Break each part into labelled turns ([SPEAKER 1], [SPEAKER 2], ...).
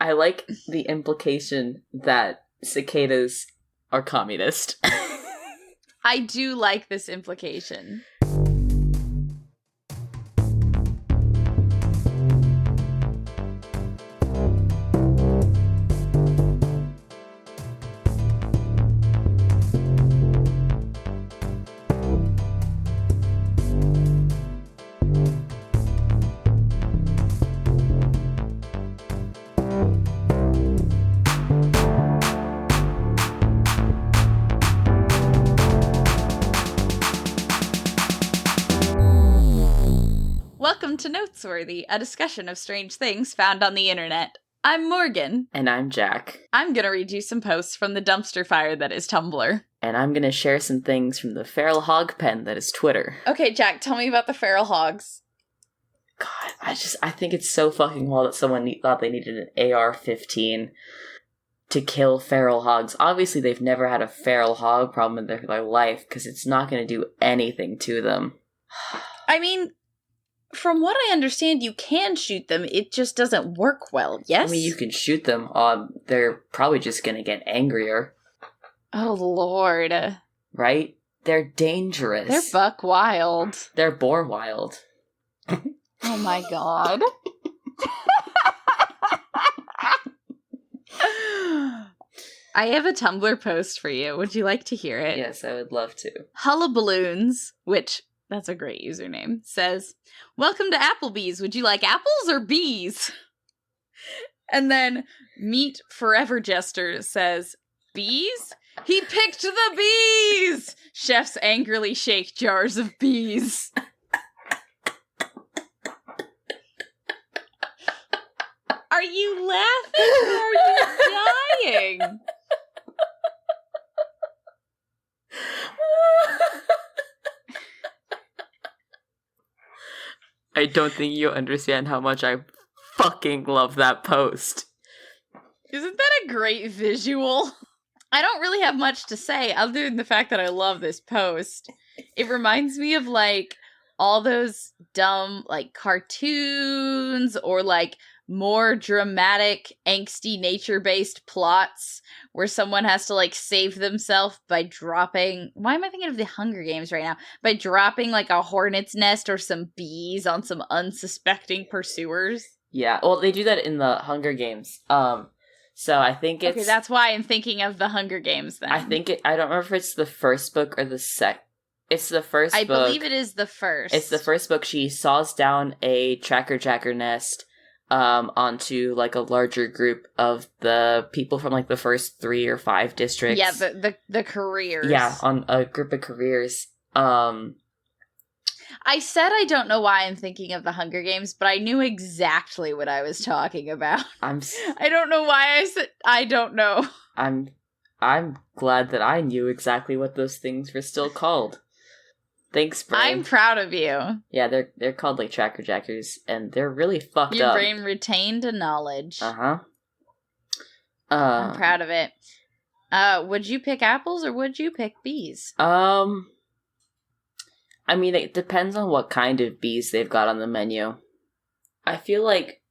[SPEAKER 1] I like the implication that cicadas are communist.
[SPEAKER 2] I do like this implication. Welcome to Notesworthy, a discussion of strange things found on the internet. I'm Morgan.
[SPEAKER 1] And I'm Jack.
[SPEAKER 2] I'm gonna read you some posts from the dumpster fire that is Tumblr.
[SPEAKER 1] And I'm gonna share some things from the feral hog pen that is Twitter.
[SPEAKER 2] Okay, Jack, tell me about the feral hogs.
[SPEAKER 1] God, I think it's so fucking wild that someone thought they needed an AR-15 to kill feral hogs. Obviously, they've never had a feral hog problem in their life, because it's not gonna do anything to them.
[SPEAKER 2] I mean, from what I understand, you can shoot them. It just doesn't work well, yes?
[SPEAKER 1] I mean, you can shoot them. They're probably just gonna get angrier.
[SPEAKER 2] Oh, Lord.
[SPEAKER 1] Right? They're dangerous.
[SPEAKER 2] They're buck wild.
[SPEAKER 1] They're boar wild.
[SPEAKER 2] Oh my god. I have a Tumblr post for you. Would you like to hear it?
[SPEAKER 1] Yes, I would love to.
[SPEAKER 2] Hullaballoons, which, that's a great username, says, "Welcome to Applebees. Would you like apples or bees?" And then Meat Forever Jester says, "Bees? He picked the bees!" Chefs angrily shake jars of bees. Are you laughing or are you dying?
[SPEAKER 1] I don't think you understand how much I fucking love that post.
[SPEAKER 2] Isn't that a great visual? I don't really have much to say other than the fact that I love this post. It reminds me of, like, all those dumb, like, cartoons or, like, more dramatic, angsty, nature-based plots where someone has to, like, save themselves by dropping... Why am I thinking of the Hunger Games right now? By dropping, like, a hornet's nest or some bees on some unsuspecting pursuers.
[SPEAKER 1] Yeah, well, they do that in the Hunger Games. So I think it's...
[SPEAKER 2] Okay, that's why I'm thinking of the Hunger Games, then.
[SPEAKER 1] I don't remember if it's the first book or the It's the first book.
[SPEAKER 2] I believe it is the first.
[SPEAKER 1] It's the first book. She saws down a tracker nest onto, like, a larger group of the people from, like, the first 3 or 5 districts.
[SPEAKER 2] Yeah, the careers.
[SPEAKER 1] Yeah, on a group of careers.
[SPEAKER 2] I said I don't know why I'm thinking of the Hunger Games, but I knew exactly what I was talking about. I don't know why I said I don't know.
[SPEAKER 1] I'm glad that I knew exactly what those things were still called. Thanks, brain.
[SPEAKER 2] I'm proud of you.
[SPEAKER 1] Yeah, they're called, like, tracker jackers, and they're really fucked
[SPEAKER 2] Your
[SPEAKER 1] up.
[SPEAKER 2] brain retained a knowledge.
[SPEAKER 1] Uh-huh.
[SPEAKER 2] I'm proud of it. Would you pick apples or would you pick bees?
[SPEAKER 1] I mean, it depends on what kind of bees they've got on the menu. I feel like...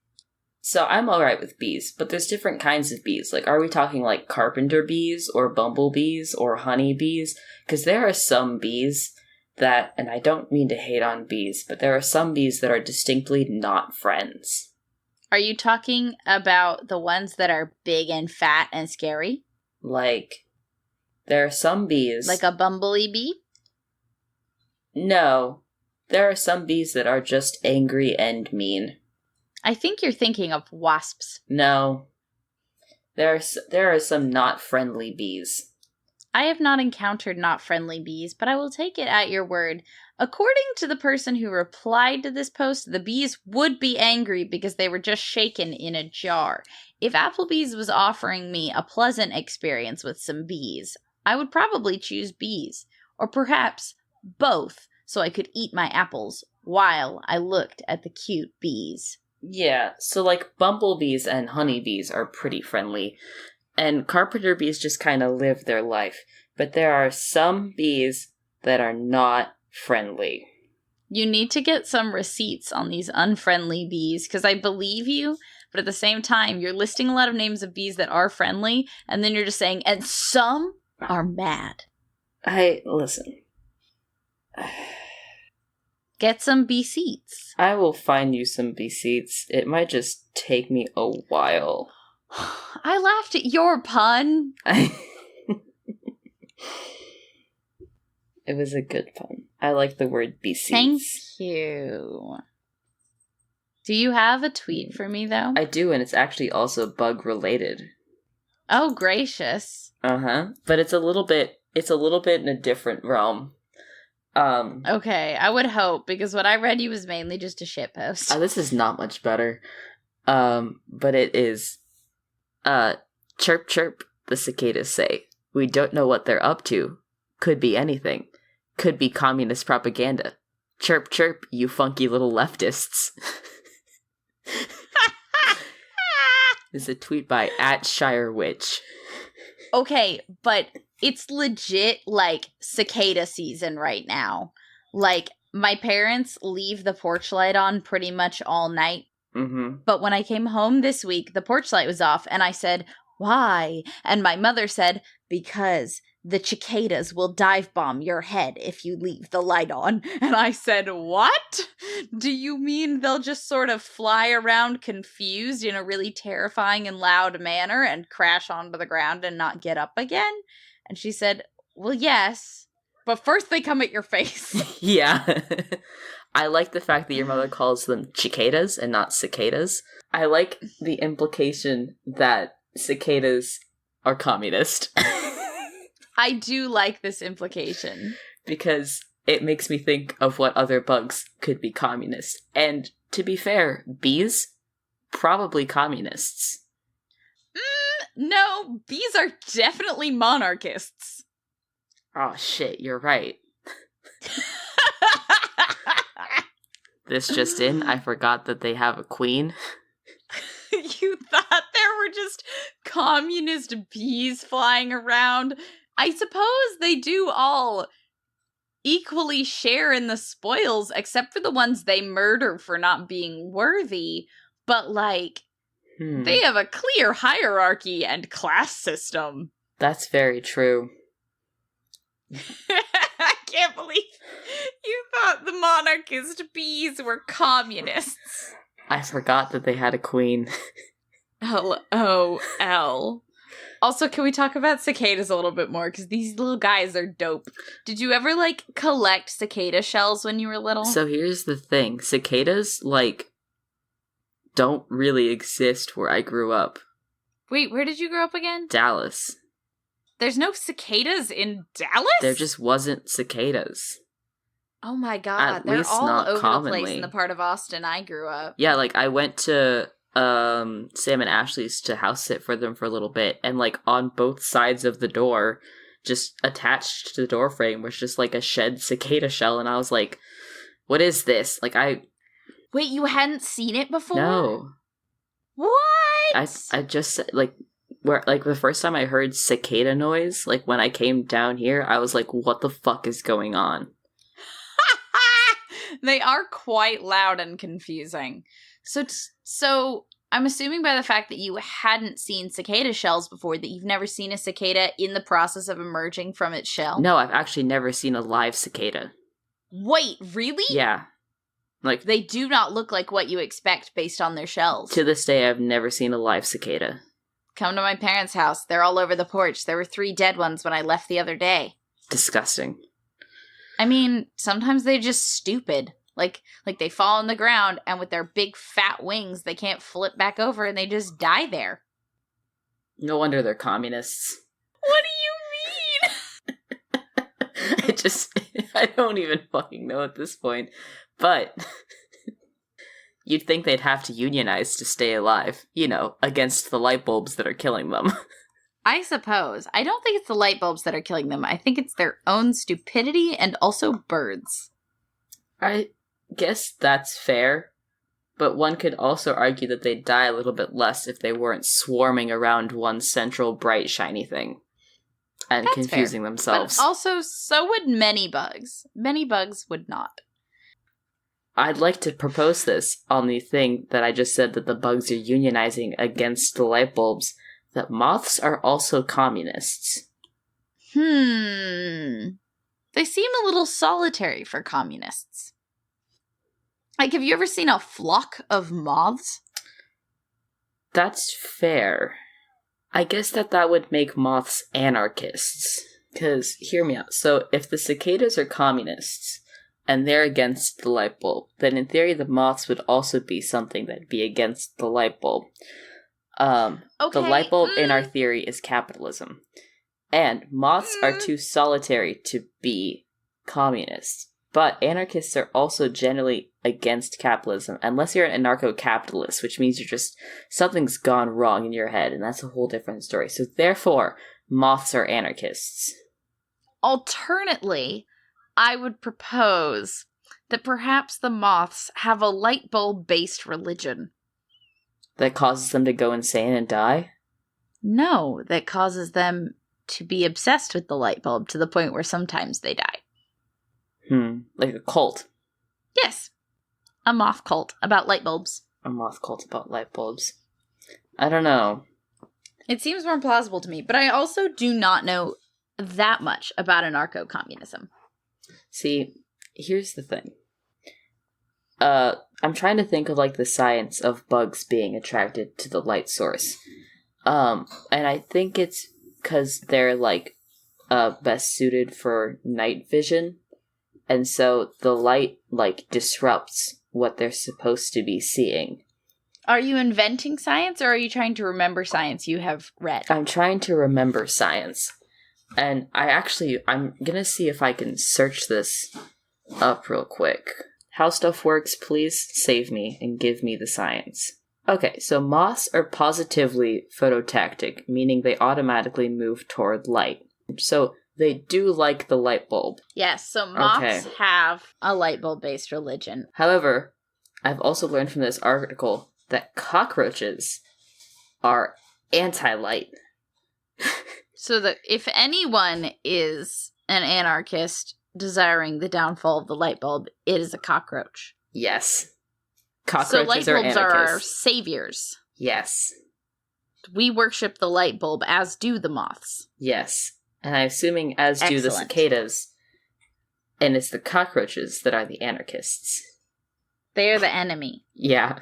[SPEAKER 1] So, I'm alright with bees, but there's different kinds of bees. Like, are we talking, like, carpenter bees, or bumblebees, or honeybees? Because there are some bees that, and I don't mean to hate on bees, but there are some bees that are distinctly not friends.
[SPEAKER 2] Are you talking about the ones that are big and fat and scary?
[SPEAKER 1] Like, there are some bees...
[SPEAKER 2] Like a bumblebee bee?
[SPEAKER 1] No. There are some bees that are just angry and mean.
[SPEAKER 2] I think you're thinking of wasps.
[SPEAKER 1] No. There are some not friendly bees.
[SPEAKER 2] I have not encountered not friendly bees, but I will take it at your word. According to the person who replied to this post, the bees would be angry because they were just shaken in a jar. If Applebees was offering me a pleasant experience with some bees, I would probably choose bees. Or perhaps both, so I could eat my apples while I looked at the cute bees.
[SPEAKER 1] Yeah, so, like, bumblebees and honeybees are pretty friendly. And carpenter bees just kind of live their life. But there are some bees that are not friendly.
[SPEAKER 2] You need to get some receipts on these unfriendly bees, because I believe you, but at the same time, you're listing a lot of names of bees that are friendly, and then you're just saying, and some are mad.
[SPEAKER 1] Listen.
[SPEAKER 2] Get some bee seats.
[SPEAKER 1] I will find you some bee seats. It might just take me a while.
[SPEAKER 2] I laughed at your pun.
[SPEAKER 1] It was a good pun. I like the word bee seats.
[SPEAKER 2] Thank you. Do you have a tweet for me, though?
[SPEAKER 1] I do, and it's actually also bug related.
[SPEAKER 2] Oh, gracious.
[SPEAKER 1] But it's a little bit in a different realm.
[SPEAKER 2] Okay, I would hope, because what I read you was mainly just a shitpost.
[SPEAKER 1] This is not much better. But it is, chirp chirp, the cicadas say. We don't know what they're up to. Could be anything. Could be communist propaganda. Chirp chirp, you funky little leftists. This is a tweet by @ShireWitch.
[SPEAKER 2] Okay, but it's legit, like, cicada season right now. Like, my parents leave the porch light on pretty much all night.
[SPEAKER 1] Mm-hmm.
[SPEAKER 2] But when I came home this week, the porch light was off, and I said, why? And my mother said, because the cicadas will dive bomb your head if you leave the light on. And I said, what? Do you mean they'll just sort of fly around confused in a really terrifying and loud manner and crash onto the ground and not get up again? And she said, well, yes, but first they come at your face.
[SPEAKER 1] Yeah. I like the fact that your mother calls them cicadas and not cicadas. I like the implication that cicadas are communist.
[SPEAKER 2] I do like this implication.
[SPEAKER 1] Because it makes me think of what other bugs could be communist. And to be fair, bees? Probably communists.
[SPEAKER 2] No, bees are definitely monarchists.
[SPEAKER 1] Oh shit, you're right. This just in, I forgot that they have a queen.
[SPEAKER 2] You thought there were just communist bees flying around? I suppose they do all equally share in the spoils, except for the ones they murder for not being worthy. But, like, they have a clear hierarchy and class system.
[SPEAKER 1] That's very true.
[SPEAKER 2] I can't believe you thought the monarchist bees were communists.
[SPEAKER 1] I forgot that they had a queen.
[SPEAKER 2] LOL. Also, can we talk about cicadas a little bit more? Because these little guys are dope. Did you ever, like, collect cicada shells when you were little?
[SPEAKER 1] So here's the thing. Cicadas, like, don't really exist where I grew up.
[SPEAKER 2] Wait, where did you grow up again?
[SPEAKER 1] Dallas.
[SPEAKER 2] There's no cicadas in Dallas?
[SPEAKER 1] There just wasn't cicadas.
[SPEAKER 2] Oh my god, they're all over the place in the part of Austin I grew up.
[SPEAKER 1] Yeah, like, I went to Sam and Ashley's to house sit for them for a little bit, and like on both sides of the door, just attached to the door frame was just like a shed cicada shell, and I was like, what is this? Like,
[SPEAKER 2] Wait, you hadn't seen it before?
[SPEAKER 1] No.
[SPEAKER 2] What?
[SPEAKER 1] I just, like, where, like, the first time I heard cicada noise, like, when I came down here, I was like, what the fuck is going on?
[SPEAKER 2] They are quite loud and confusing. So I'm assuming by the fact that you hadn't seen cicada shells before that you've never seen a cicada in the process of emerging from its shell?
[SPEAKER 1] No, I've actually never seen a live cicada.
[SPEAKER 2] Wait, really?
[SPEAKER 1] Yeah. Like,
[SPEAKER 2] they do not look like what you expect based on their shells.
[SPEAKER 1] To this day, I've never seen a live cicada.
[SPEAKER 2] Come to my parents' house. They're all over the porch. There were 3 dead ones when I left the other day.
[SPEAKER 1] Disgusting.
[SPEAKER 2] I mean, sometimes they're just stupid. Like they fall on the ground, and with their big fat wings, they can't flip back over, and they just die there.
[SPEAKER 1] No wonder they're communists.
[SPEAKER 2] What do you mean?
[SPEAKER 1] I don't even fucking know at this point. But you'd think they'd have to unionize to stay alive, you know, against the light bulbs that are killing them.
[SPEAKER 2] I suppose. I don't think it's the light bulbs that are killing them. I think it's their own stupidity and also birds.
[SPEAKER 1] I guess that's fair, but one could also argue that they'd die a little bit less if they weren't swarming around one central bright shiny thing and
[SPEAKER 2] that's
[SPEAKER 1] confusing
[SPEAKER 2] fair.
[SPEAKER 1] themselves.
[SPEAKER 2] But also, so would many bugs. Many bugs would not.
[SPEAKER 1] I'd like to propose this on the thing that I just said that the bugs are unionizing against the light bulbs, that moths are also communists.
[SPEAKER 2] They seem a little solitary for communists. Like, have you ever seen a flock of moths?
[SPEAKER 1] That's fair. I guess that would make moths anarchists. Because, hear me out. So, if the cicadas are communists, and they're against the light bulb, then in theory the moths would also be something that'd be against the light bulb. The light bulb in our theory is capitalism. And moths are too solitary to be communists. But anarchists are also generally against capitalism, unless you're an anarcho-capitalist, which means something's gone wrong in your head, and that's a whole different story. So therefore, moths are anarchists.
[SPEAKER 2] Alternately, I would propose that perhaps the moths have a light bulb-based religion.
[SPEAKER 1] That causes them to go insane and die?
[SPEAKER 2] No, that causes them to be obsessed with the light bulb to the point where sometimes they die.
[SPEAKER 1] Like a cult.
[SPEAKER 2] Yes. A moth cult about light bulbs.
[SPEAKER 1] A moth cult about light bulbs. I don't know.
[SPEAKER 2] It seems more plausible to me, but I also do not know that much about anarcho-communism.
[SPEAKER 1] See, here's the thing. I'm trying to think of, like, the science of bugs being attracted to the light source. And I think it's because they're, like, best suited for night vision. And so the light, like, disrupts what they're supposed to be seeing.
[SPEAKER 2] Are you inventing science, or are you trying to remember science you have read?
[SPEAKER 1] I'm trying to remember science. And I'm gonna see if I can search this up real quick. How stuff works, please save me and give me the science. Okay, so moths are positively phototactic, meaning they automatically move toward light. So they do like the light bulb.
[SPEAKER 2] Yes, so moths have a light bulb-based religion.
[SPEAKER 1] However, I've also learned from this article that cockroaches are anti-light.
[SPEAKER 2] So that if anyone is an anarchist desiring the downfall of the light bulb, it is a cockroach.
[SPEAKER 1] Yes. Cockroaches
[SPEAKER 2] so light bulbs
[SPEAKER 1] are
[SPEAKER 2] our
[SPEAKER 1] anarchists.
[SPEAKER 2] saviors.
[SPEAKER 1] Yes.
[SPEAKER 2] We worship the light bulb, as do the moths.
[SPEAKER 1] Yes. And I'm assuming as do the cicadas. And it's the cockroaches that are the anarchists.
[SPEAKER 2] They are the enemy.
[SPEAKER 1] Yeah.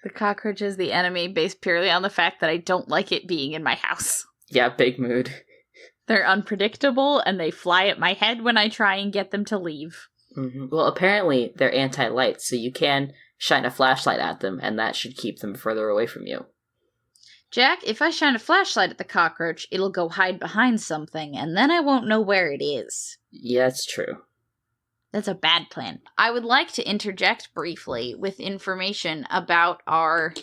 [SPEAKER 2] The cockroach is the enemy based purely on the fact that I don't like it being in my house.
[SPEAKER 1] Yeah, big mood.
[SPEAKER 2] They're unpredictable, and they fly at my head when I try and get them to leave.
[SPEAKER 1] Mm-hmm. Well, apparently they're anti-light, so you can shine a flashlight at them, and that should keep them further away from you.
[SPEAKER 2] Jack, if I shine a flashlight at the cockroach, it'll go hide behind something, and then I won't know where it is.
[SPEAKER 1] Yeah, that's true.
[SPEAKER 2] That's a bad plan. I would like to interject briefly with information about our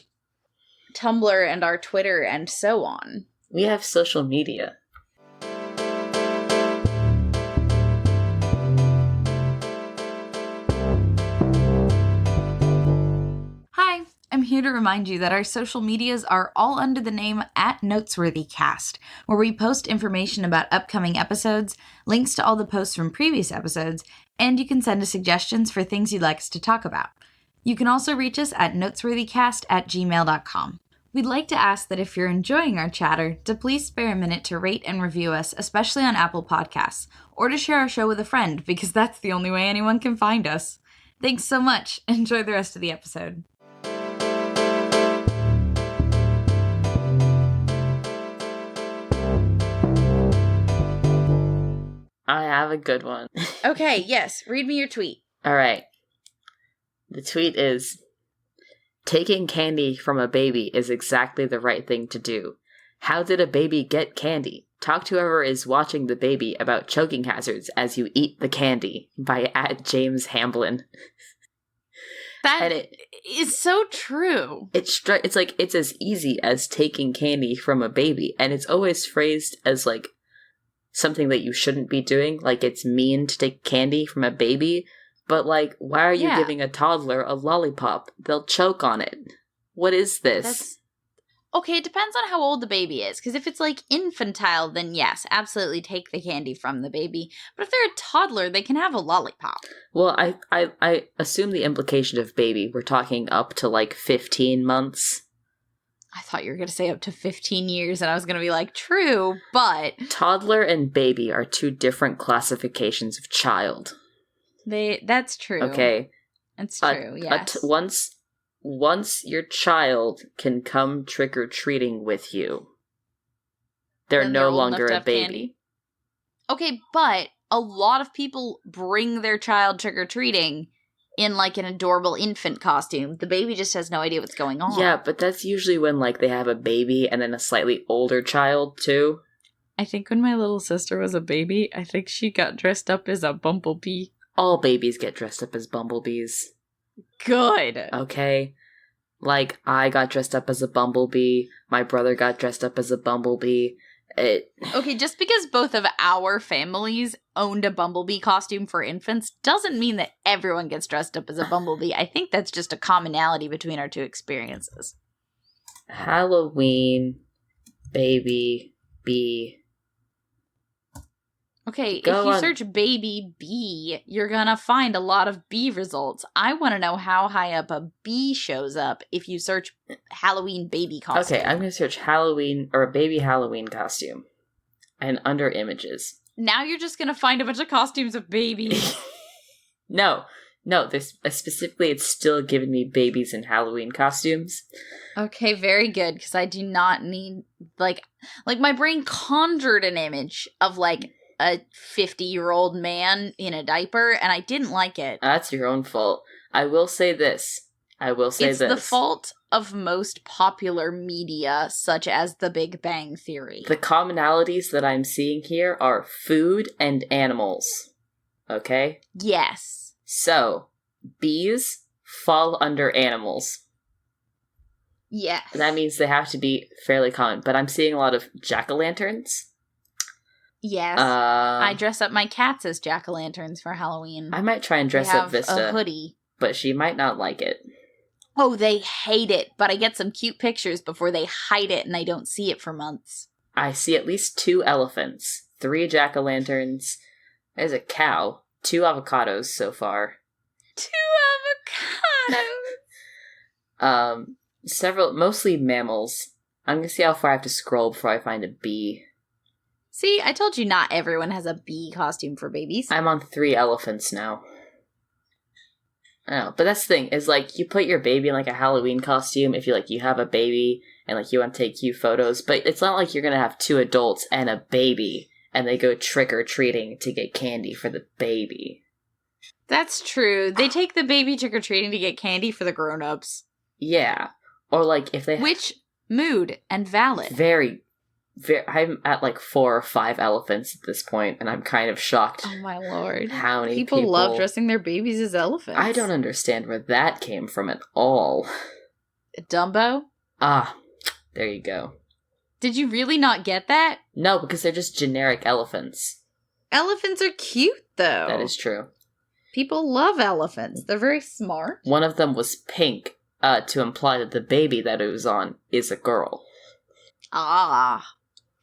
[SPEAKER 2] Tumblr and our Twitter and so on.
[SPEAKER 1] We have social media.
[SPEAKER 2] Hi, I'm here to remind you that our social medias are all under the name @notesworthycast, where we post information about upcoming episodes, links to all the posts from previous episodes, and you can send us suggestions for things you'd like us to talk about. You can also reach us at notesworthycast@gmail.com. We'd like to ask that if you're enjoying our chatter, to please spare a minute to rate and review us, especially on Apple Podcasts, or to share our show with a friend, because that's the only way anyone can find us. Thanks so much. Enjoy the rest of the episode.
[SPEAKER 1] I have a good one.
[SPEAKER 2] Okay, yes. Read me your tweet.
[SPEAKER 1] All right. The tweet is, taking candy from a baby is exactly the right thing to do. How did a baby get candy? Talk to whoever is watching the baby about choking hazards as you eat the candy. By @James Hamblin.
[SPEAKER 2] That is so true.
[SPEAKER 1] It's like, it's as easy as taking candy from a baby. And it's always phrased as, like, something that you shouldn't be doing. Like, it's mean to take candy from a baby. But, like, why are you giving a toddler a lollipop? They'll choke on it. What is this?
[SPEAKER 2] Okay, it depends on how old the baby is. Because if it's like infantile, then yes, absolutely take the candy from the baby. But if they're a toddler, they can have a lollipop.
[SPEAKER 1] Well, I assume the implication of baby, we're talking up to like 15 months.
[SPEAKER 2] I thought you were going to say up to 15 years, and I was going to be like, true, but...
[SPEAKER 1] Toddler and baby are two different classifications of child.
[SPEAKER 2] That's true.
[SPEAKER 1] Okay.
[SPEAKER 2] That's true, yes.
[SPEAKER 1] Once your child can come trick-or-treating with you, they're no longer a baby. Candy.
[SPEAKER 2] Okay, but a lot of people bring their child trick-or-treating in, like, an adorable infant costume. The baby just has no idea what's going on.
[SPEAKER 1] Yeah, but that's usually when, like, they have a baby and then a slightly older child, too.
[SPEAKER 2] I think when my little sister was a baby, I think she got dressed up as a bumblebee.
[SPEAKER 1] All babies get dressed up as bumblebees.
[SPEAKER 2] Good.
[SPEAKER 1] Okay? Like, I got dressed up as a bumblebee. My brother got dressed up as a bumblebee.
[SPEAKER 2] Okay, just because both of our families owned a bumblebee costume for infants doesn't mean that everyone gets dressed up as a bumblebee. I think that's just a commonality between our two experiences.
[SPEAKER 1] Halloween, baby, bee.
[SPEAKER 2] Okay, if you search baby bee, you're gonna find a lot of bee results. I want to know how high up a bee shows up if you search Halloween baby costume.
[SPEAKER 1] Okay, I'm gonna search Halloween, or baby Halloween costume. And under images.
[SPEAKER 2] Now you're just gonna find a bunch of costumes of babies.
[SPEAKER 1] No, there's specifically it's still giving me babies in Halloween costumes.
[SPEAKER 2] Okay, very good, because I do not need, like my brain conjured an image of, like, a 50-year-old man in a diaper, and I didn't like it.
[SPEAKER 1] That's your own fault. I will say this. It's
[SPEAKER 2] the fault of most popular media, such as The Big Bang Theory.
[SPEAKER 1] The commonalities that I'm seeing here are food and animals. Okay?
[SPEAKER 2] Yes.
[SPEAKER 1] So, bees fall under animals.
[SPEAKER 2] Yes.
[SPEAKER 1] And that means they have to be fairly common. But I'm seeing a lot of jack-o'-lanterns.
[SPEAKER 2] Yes. I dress up my cats as jack-o'-lanterns for Halloween.
[SPEAKER 1] I might try and dress up Vista.
[SPEAKER 2] A hoodie.
[SPEAKER 1] But she might not like it.
[SPEAKER 2] Oh, they hate it, but I get some cute pictures before they hide it and I don't see it for months.
[SPEAKER 1] I see at least 2 elephants, 3 jack-o'-lanterns, there's a cow, 2 avocados so far.
[SPEAKER 2] 2 avocados!
[SPEAKER 1] Several, mostly mammals. I'm gonna see how far I have to scroll before I find a bee.
[SPEAKER 2] See, I told you not everyone has a bee costume for babies.
[SPEAKER 1] I'm on 3 elephants now. Oh, but that's the thing, is, like, you put your baby in, like, a Halloween costume if you have a baby and, like, you want to take cute photos, but it's not like you're gonna have 2 adults and a baby and they go trick-or-treating to get candy for the baby.
[SPEAKER 2] That's true. They take the baby trick-or-treating to get candy for the grown-ups.
[SPEAKER 1] Yeah. Or, like, if they...
[SPEAKER 2] Which, mood and valid.
[SPEAKER 1] Very, I'm at, like, 4 or 5 elephants at this point, and I'm kind of shocked.
[SPEAKER 2] Oh, my lord.
[SPEAKER 1] How many
[SPEAKER 2] people love dressing their babies as elephants.
[SPEAKER 1] I don't understand where that came from at all.
[SPEAKER 2] Dumbo?
[SPEAKER 1] Ah, there you go.
[SPEAKER 2] Did you really not get that?
[SPEAKER 1] No, because they're just generic elephants.
[SPEAKER 2] Elephants are cute, though.
[SPEAKER 1] That is true.
[SPEAKER 2] People love elephants. They're very smart.
[SPEAKER 1] One of them was pink, to imply that the baby that it was on is a girl.
[SPEAKER 2] Ah.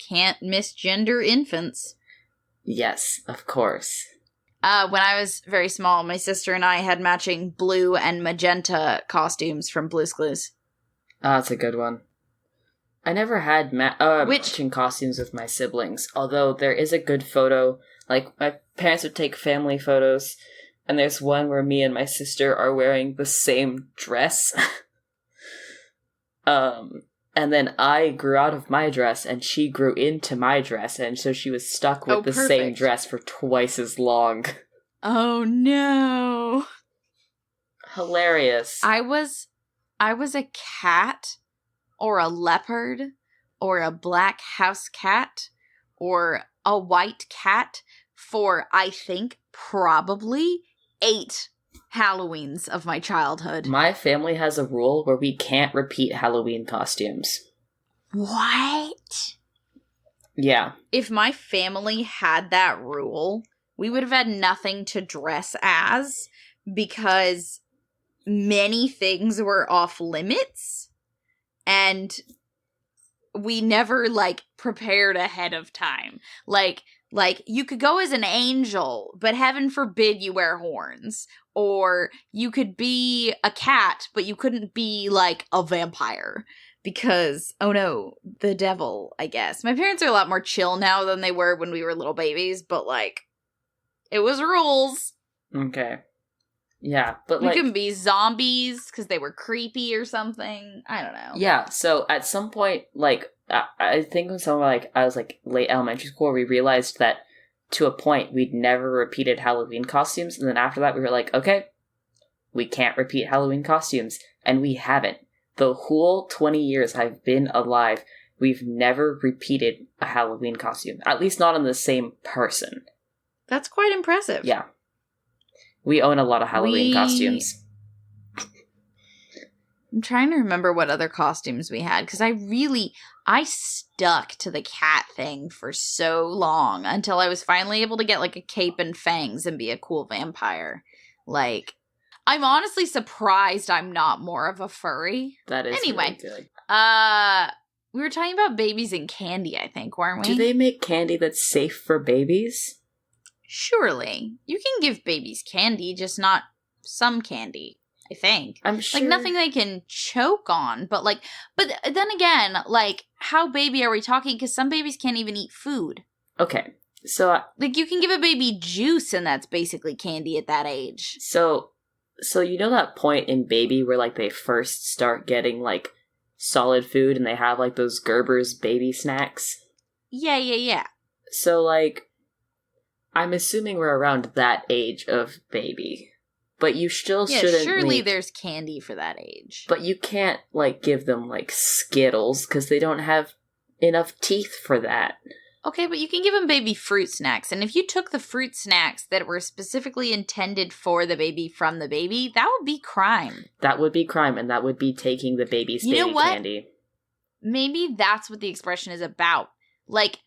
[SPEAKER 2] Can't misgender infants.
[SPEAKER 1] Yes, of course.
[SPEAKER 2] When I was very small, my sister and I had matching blue and magenta costumes from Blue's Clues.
[SPEAKER 1] Ah, that's a good one. I never had matching costumes with my siblings, although there is a good photo. Like, my parents would take family photos, and there's one where me and my sister are wearing the same dress. And then I grew out of my dress, and she grew into my dress, and so she was stuck with the same dress for twice as long.
[SPEAKER 2] Oh, no.
[SPEAKER 1] Hilarious.
[SPEAKER 2] I was a cat, or a leopard, or a black house cat, or a white cat for, I think, probably 8 Halloweens of my childhood.
[SPEAKER 1] My family has a rule where we can't repeat Halloween costumes.
[SPEAKER 2] What?
[SPEAKER 1] Yeah.
[SPEAKER 2] If my family had that rule, we would have had nothing to dress as because many things were off limits and we never, like, prepared ahead of time. Like, you could go as an angel, but heaven forbid you wear horns. Or you could be a cat, but you couldn't be, like, a vampire. Because, oh no, the devil, I guess. My parents are a lot more chill now than they were when we were little babies, but, like, it was rules.
[SPEAKER 1] Okay. Yeah, but,
[SPEAKER 2] We
[SPEAKER 1] like...
[SPEAKER 2] couldn't be zombies because they were creepy or something. I don't know.
[SPEAKER 1] Yeah, so at some point, like, I think when someone, like, I was, like, late elementary school, we realized that to a point we'd never repeated Halloween costumes, and then after that we were like, okay, we can't repeat Halloween costumes, and we haven't. The whole 20 years I've been alive, we've never repeated a Halloween costume. At least not on the same person.
[SPEAKER 2] That's quite impressive.
[SPEAKER 1] Yeah. We own a lot of Halloween costumes.
[SPEAKER 2] I'm trying to remember what other costumes we had, because I stuck to the cat thing for so long until I was finally able to get, like, a cape and fangs and be a cool vampire. Like, I'm honestly surprised I'm not more of a furry.
[SPEAKER 1] That is
[SPEAKER 2] anyway,
[SPEAKER 1] really good.
[SPEAKER 2] We were talking about babies and candy, I think, weren't we?
[SPEAKER 1] Do they make candy that's safe for babies?
[SPEAKER 2] Surely. You can give babies candy, just not some candy. I think.
[SPEAKER 1] I'm sure.
[SPEAKER 2] Like, nothing they can choke on, but then again, like, how baby are we talking? Because some babies can't even eat food.
[SPEAKER 1] Okay, so...
[SPEAKER 2] like, you can give a baby juice, and that's basically candy at that age.
[SPEAKER 1] So you know that point in baby where, like, they first start getting, like, solid food, and they have, like, those Gerber's baby snacks?
[SPEAKER 2] Yeah.
[SPEAKER 1] So, like, I'm assuming we're around that age of baby. But you still shouldn't
[SPEAKER 2] surely there's candy for that age.
[SPEAKER 1] But you can't, like, give them, like, Skittles, because they don't have enough teeth for that.
[SPEAKER 2] Okay, but you can give them baby fruit snacks. And if you took the fruit snacks that were specifically intended for the baby from the baby, that would be crime.
[SPEAKER 1] That would be crime, and that would be taking the baby's baby candy.
[SPEAKER 2] Maybe that's what the expression is about. Like,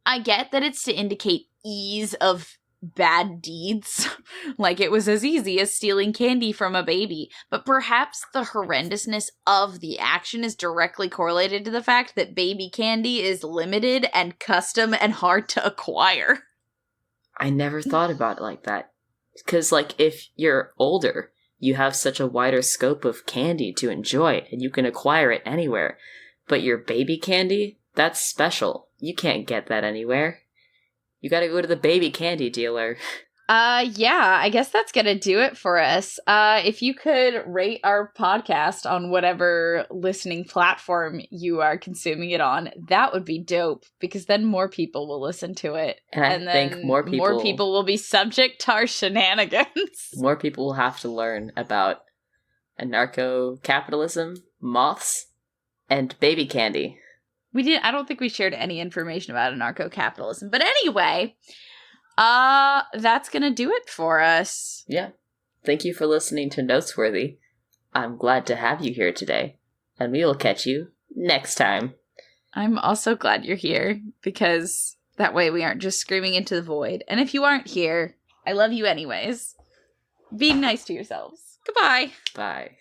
[SPEAKER 2] I get that it's to indicate ease of bad deeds, like it was as easy as stealing candy from a baby, but perhaps the horrendousness of the action is directly correlated to the fact that baby candy is limited and custom and hard to acquire.
[SPEAKER 1] I never thought about it like that. Because, like, if you're older, you have such a wider scope of candy to enjoy, and you can acquire it anywhere. But your baby candy, that's special. You can't get that anywhere. You gotta go to the baby candy dealer.
[SPEAKER 2] Yeah, I guess that's gonna do it for us. If you could rate our podcast on whatever listening platform you are consuming it on, that would be dope, because then more people will listen to it.
[SPEAKER 1] And I think more people
[SPEAKER 2] will be subject to our shenanigans.
[SPEAKER 1] More people will have to learn about anarcho-capitalism, moths, and baby candy.
[SPEAKER 2] I don't think we shared any information about anarcho-capitalism. But anyway, that's gonna do it for us.
[SPEAKER 1] Yeah. Thank you for listening to Notesworthy. I'm glad to have you here today. And we will catch you next time.
[SPEAKER 2] I'm also glad you're here, because that way we aren't just screaming into the void. And if you aren't here, I love you anyways. Be nice to yourselves. Goodbye.
[SPEAKER 1] Bye.